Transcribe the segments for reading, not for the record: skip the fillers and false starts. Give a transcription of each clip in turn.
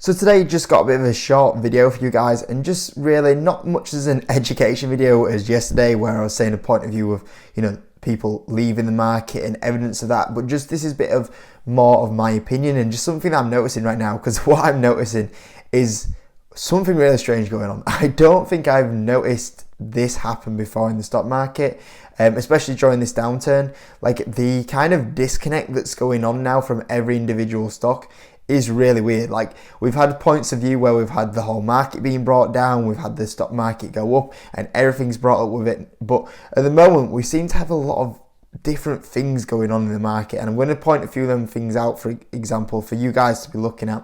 So today just got a bit of a short video for you guys, and just really not much as an education video as yesterday where I was saying a point of view of, people leaving the market and evidence of that, but just this is a bit of more of my opinion and just something that I'm noticing right now, because what I'm noticing is something really strange going on. I don't think I've noticed this happen before in the stock market, especially during this downturn. Like, the kind of disconnect that's going on now from every individual stock is really weird. Like, we've had points of view where we've had the whole market being brought down, we've had the stock market go up, and everything's brought up with it. But at the moment, we seem to have a lot of different things going on in the market, and I'm going to point a few of them things out, for example, for you guys to be looking at,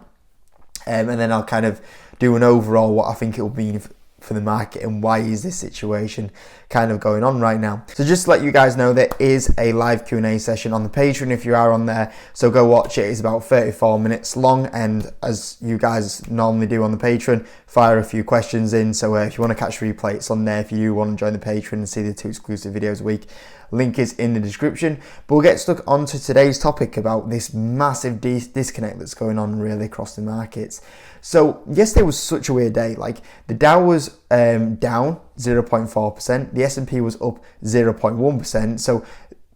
and then I'll kind of do an overall what I think it will mean for the market and why is this situation kind of going on right now. So just to let you guys know, there is a live Q&A session on the Patreon if you are on there, so go watch it. It's about 34 minutes long, and as you guys normally do on the Patreon, fire a few questions in. So if you want to catch replay, it's on there. If you want to join the Patreon and see the 2 exclusive videos a week, link is in the description. But we'll get stuck onto today's topic about this massive disconnect that's going on really across the markets. So yesterday was such a weird day. Like, the Dow was down 0.4%, the S&P was up 0.1%. So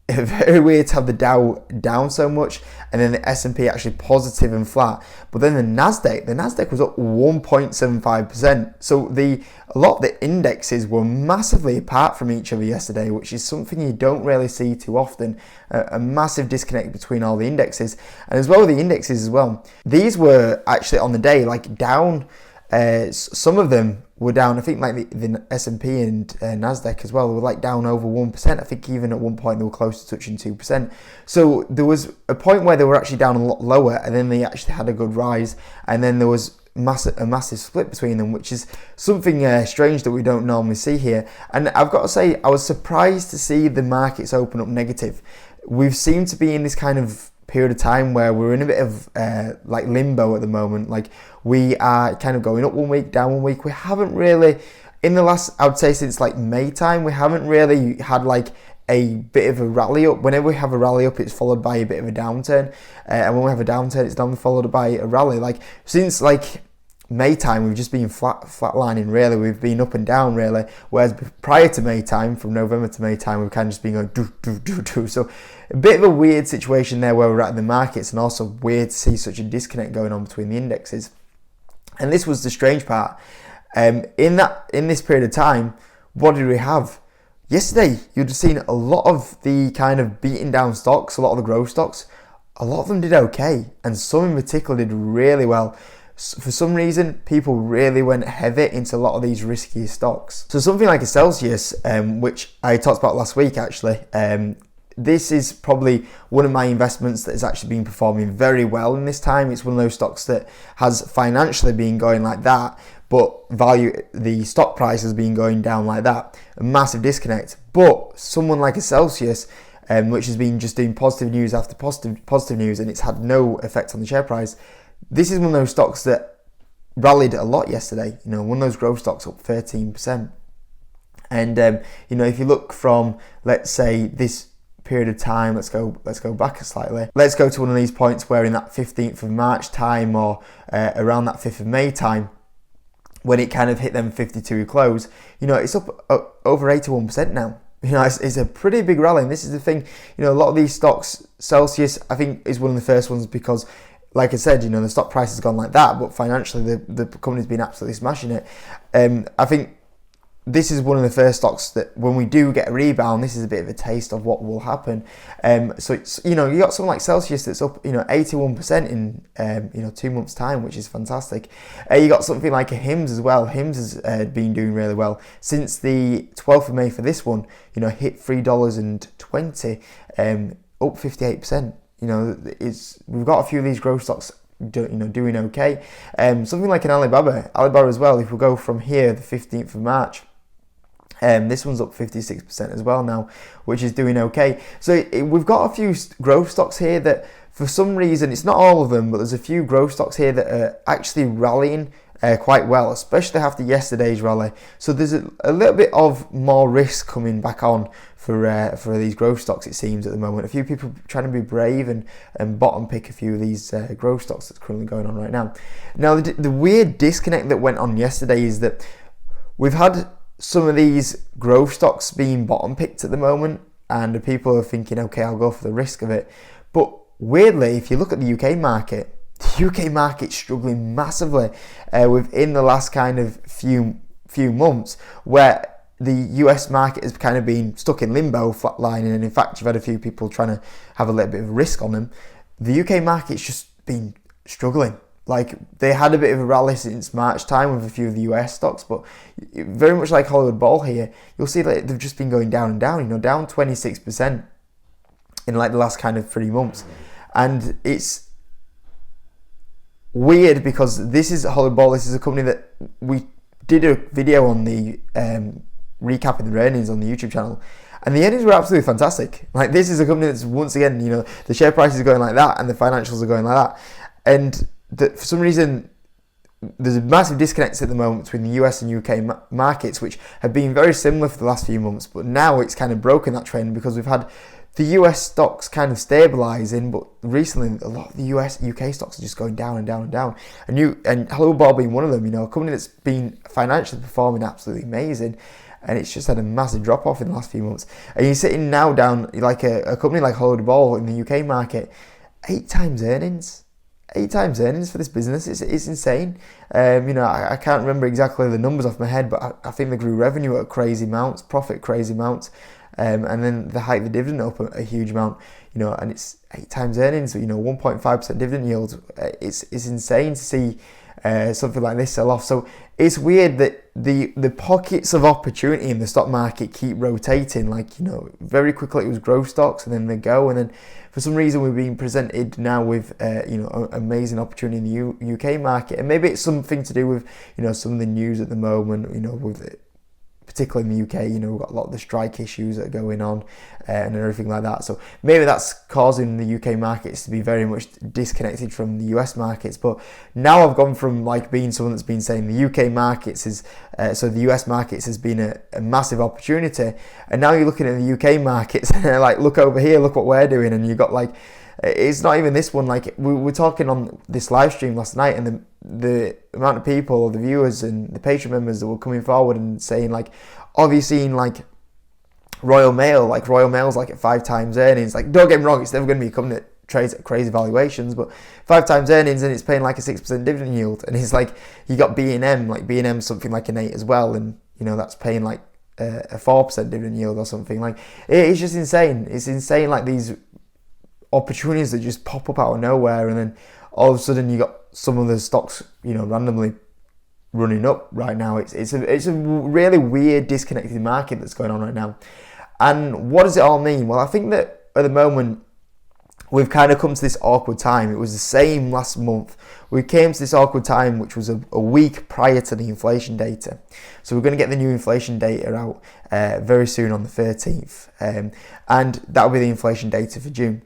very weird to have the Dow down so much, and then the S&P actually positive and flat. But then the Nasdaq was up 1.75%. So a lot of the indexes were massively apart from each other yesterday, which is something you don't really see too often. A massive disconnect between all the indexes, and as well with the indexes as well. These were actually on the day like down. Some of them were down. I think like the S&P and Nasdaq as well were like down over 1%. I think even at one point they were close to touching 2%. So there was a point where they were actually down a lot lower, and then they actually had a good rise, and then there was a massive split between them, which is something strange that we don't normally see here. And I've got to say, I was surprised to see the markets open up negative. We've seemed to be in this kind of period of time where we're in a bit of like limbo at the moment. Like, we are kind of going up one week, down 1 week. We haven't really, in the last, I would say since like May time, we haven't really had like a bit of a rally up. Whenever we have a rally up, it's followed by a bit of a downturn, and when we have a downturn, it's normally followed by a rally. Like, since like May time, we've just been flatlining really. We've been up and down really, whereas prior to May time, from November to May time, we've kind of just been going so a bit of a weird situation there where we're at in the markets, and also weird to see such a disconnect going on between the indexes. And this was the strange part. In this period of time, what did we have? Yesterday, you'd have seen a lot of the kind of beaten down stocks, a lot of the growth stocks, a lot of them did okay, and some in particular did really well. For some reason, people really went heavy into a lot of these riskier stocks. So something like a Celsius, which I talked about last week actually, this is probably one of my investments that has actually been performing very well in this time. It's one of those stocks that has financially been going like that, but the stock price has been going down like that. A massive disconnect. But someone like a Celsius, which has been just doing positive news after positive news, and it's had no effect on the share price. This is one of those stocks that rallied a lot yesterday. One of those growth stocks up 13%. And if you look from, let's say, this period of time, let's go back slightly. Let's go to one of these points where in that 15th of March time, or around that 5th of May time, when it kind of hit them 52 close, it's up over 81% now. It's a pretty big rally, and this is the thing. A lot of these stocks, Celsius, I think, is one of the first ones because, like I said, the stock price has gone like that, but financially the company's been absolutely smashing it. I think this is one of the first stocks that when we do get a rebound, this is a bit of a taste of what will happen. So it's, you got something like Celsius that's up 81% in 2 months time, which is fantastic. You got something like a HIMS as well. HIMS has been doing really well since the 12th of May for this one. Hit $3.20, up 58%. We've got a few of these growth stocks doing okay. Something like an Alibaba as well. If we go from here, the 15th of March, this one's up 56% as well now, which is doing okay. So we've got a few growth stocks here that, for some reason, it's not all of them, but there's a few growth stocks here that are actually rallying quite well, especially after yesterday's rally. So there's a little bit of more risk coming back on for these growth stocks, it seems, at the moment. A few people trying to be brave and bottom pick a few of these growth stocks that's currently going on right now. Now, the weird disconnect that went on yesterday is that we've had some of these growth stocks being bottom picked at the moment, and the people are thinking, okay, I'll go for the risk of it. But weirdly, if you look at the UK market, the UK market's struggling massively within the last kind of few months, where the US market has kind of been stuck in limbo, flatlining, and in fact, you've had a few people trying to have a little bit of risk on them. The UK market's just been struggling. Like, they had a bit of a rally since March time with a few of the US stocks, but very much like Hollywood Ball here, you'll see that they've just been going down and down, down 26% in like the last kind of 3 months. And it's weird because this is Hollywood Ball. This is a company that we did a video on the recapping their earnings on the YouTube channel, and the earnings were absolutely fantastic. Like, this is a company that's, once again, the share price is going like that and the financials are going like that, and for some reason there's a massive disconnect at the moment between the US and UK markets, which have been very similar for the last few months, but now it's kind of broken that trend because we've had the US stocks kind of stabilising, but recently a lot of the UK stocks are just going down and down and down. And Hollywood Ball being one of them, a company that's been financially performing absolutely amazing, and it's just had a massive drop off in the last few months. And you're sitting now down like a company like Hollywood Ball in the UK market, 8 times earnings. 8 times earnings for this business. It's insane. I can't remember exactly the numbers off my head, but I think they grew revenue at crazy amounts, profit crazy amounts, and then they hiked the dividend up a huge amount. And it's 8 times earnings. 1.5% dividend yield. It's insane to see something like this sell off. So it's weird that the pockets of opportunity in the stock market keep rotating. Very quickly it was growth stocks, and then they go, and then for some reason we're being presented now with amazing opportunity in the UK market, and maybe it's something to do with some of the news at the moment. With it, particularly in the UK, we've got a lot of the strike issues that are going on and everything like that. So maybe that's causing the UK markets to be very much disconnected from the US markets. But now I've gone from being someone that's been saying the UK markets is, so the US markets has been a massive opportunity. And now you're looking at the UK markets and they're like, look over here, look what we're doing. And you've got it's not even this one. We were talking on this live stream last night, and the amount of people, the viewers and the Patreon members that were coming forward and saying have you seen Royal Mail? Royal Mail's at 5 times earnings. Don't get me wrong, it's never going to be a company that trades at crazy valuations, but 5 times earnings, and it's paying a 6% dividend yield. And it's you got B&M, B&M's something like an 8 as well, and that's paying a 4% dividend yield or something. It's just insane. It's insane, these opportunities that just pop up out of nowhere, and then all of a sudden you got some of the stocks randomly running up right now. It's a really weird disconnected market that's going on right now. And what does it all mean? Well, I think that at the moment we've kind of come to this awkward time. It was the same last month. We came to this awkward time, which was a week prior to the inflation data. So we're going to get the new inflation data out very soon on the 13th, and that will be the inflation data for June.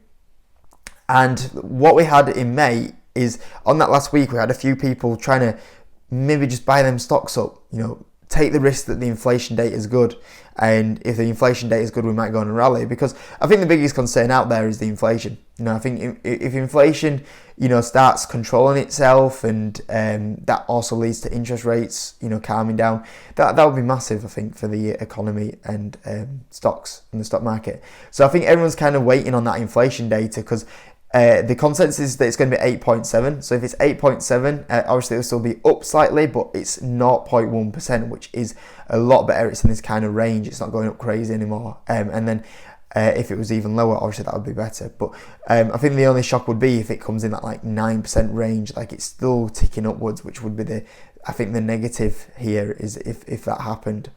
And what we had in May is, on that last week, we had a few people trying to maybe just buy them stocks up, take the risk that the inflation data is good. And if the inflation data is good, we might go on a rally, because I think the biggest concern out there is the inflation. I think if inflation, starts controlling itself, and that also leads to interest rates, calming down, that would be massive, I think, for the economy and stocks and the stock market. So I think everyone's kind of waiting on that inflation data, because the consensus is that it's going to be 8.7. So if it's 8.7, obviously it'll still be up slightly, but it's 0.1%, which is a lot better. It's in this kind of range. It's not going up crazy anymore. And then if it was even lower, obviously that would be better. But I think the only shock would be if it comes in that 9% range. It's still ticking upwards, which would be the negative here, is if that happened.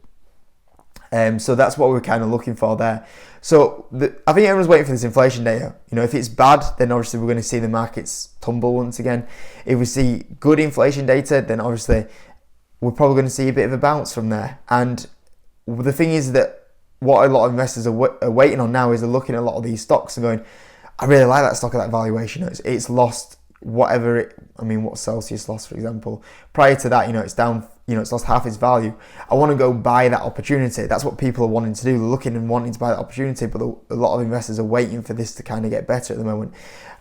So that's what we're kind of looking for there. So I think everyone's waiting for this inflation data. If it's bad, then obviously we're going to see the markets tumble once again. If we see good inflation data, then obviously we're probably going to see a bit of a bounce from there. And the thing is that what a lot of investors are waiting on now is they're looking at a lot of these stocks and going, I really like that stock at that valuation. It's lost whatever it, I mean, what Celsius lost, for example, prior to that, it's down, it's lost half its value. I want to go buy that opportunity. That's what people are wanting to do. They're looking and wanting to buy that opportunity, but a lot of investors are waiting for this to kind of get better at the moment.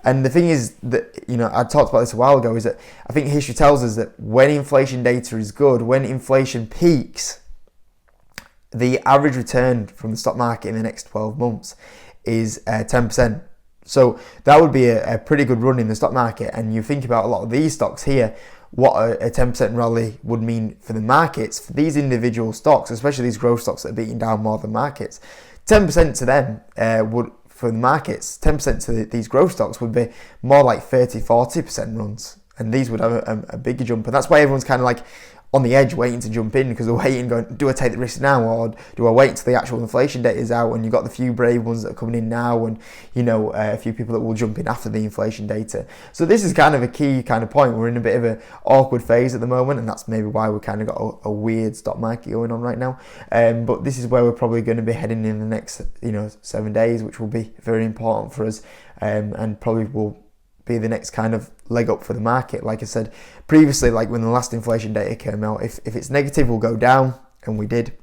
And the thing is that, I talked about this a while ago, is that I think history tells us that when inflation data is good, when inflation peaks, the average return from the stock market in the next 12 months is 10%. So that would be a pretty good run in the stock market. And you think about a lot of these stocks here, what a 10% rally would mean for the markets, for these individual stocks, especially these growth stocks that are beating down more than markets. 10% to them would, for the markets, 10% to these growth stocks would be more like 30-40% runs. And these would have a bigger jump. And that's why everyone's kind of like on the edge waiting to jump in, because they're waiting going, do I take the risk now, or do I wait until the actual inflation data is out? And you've got the few brave ones that are coming in now, and a few people that will jump in after the inflation data. So this is kind of a key kind of point. We're in a bit of an awkward phase at the moment, and that's maybe why we've kind of got a weird stock market going on right now. But this is where we're probably going to be heading in the next 7 days, which will be very important for us, and probably will be the next kind of leg up for the market. Like I said previously, like when the last inflation data came out, if it's negative, we'll go down, and we did.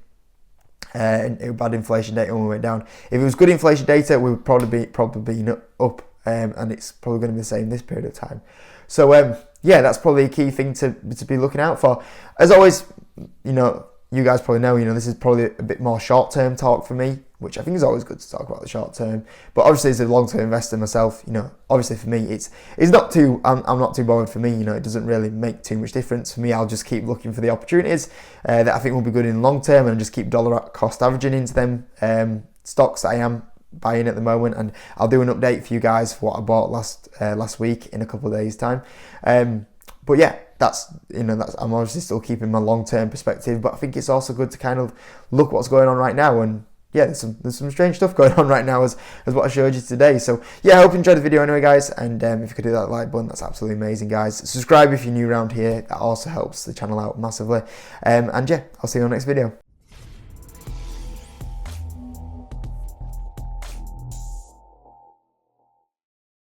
And it was bad inflation data when we went down. If it was good inflation data, we would probably be up, and it's probably going to be the same this period of time. So yeah, that's probably a key thing to be looking out for. As always, you guys probably know, this is probably a bit more short-term talk for me, which I think is always good to talk about the short term. But obviously, as a long-term investor myself, obviously for me, it's not too, I'm not too bothered for me. It doesn't really make too much difference for me. I'll just keep looking for the opportunities that I think will be good in the long term, and just keep dollar cost averaging into them stocks that I am buying at the moment. And I'll do an update for you guys for what I bought last week in a couple of days' time. But yeah, that's I'm obviously still keeping my long-term perspective, but I think it's also good to kind of look what's going on right now. And yeah, there's some strange stuff going on right now as what I showed you today. So yeah, I hope you enjoyed the video anyway, guys. And if you could do that like button, that's absolutely amazing, guys. Subscribe if you're new around here. That also helps the channel out massively. And yeah, I'll see you on the next video.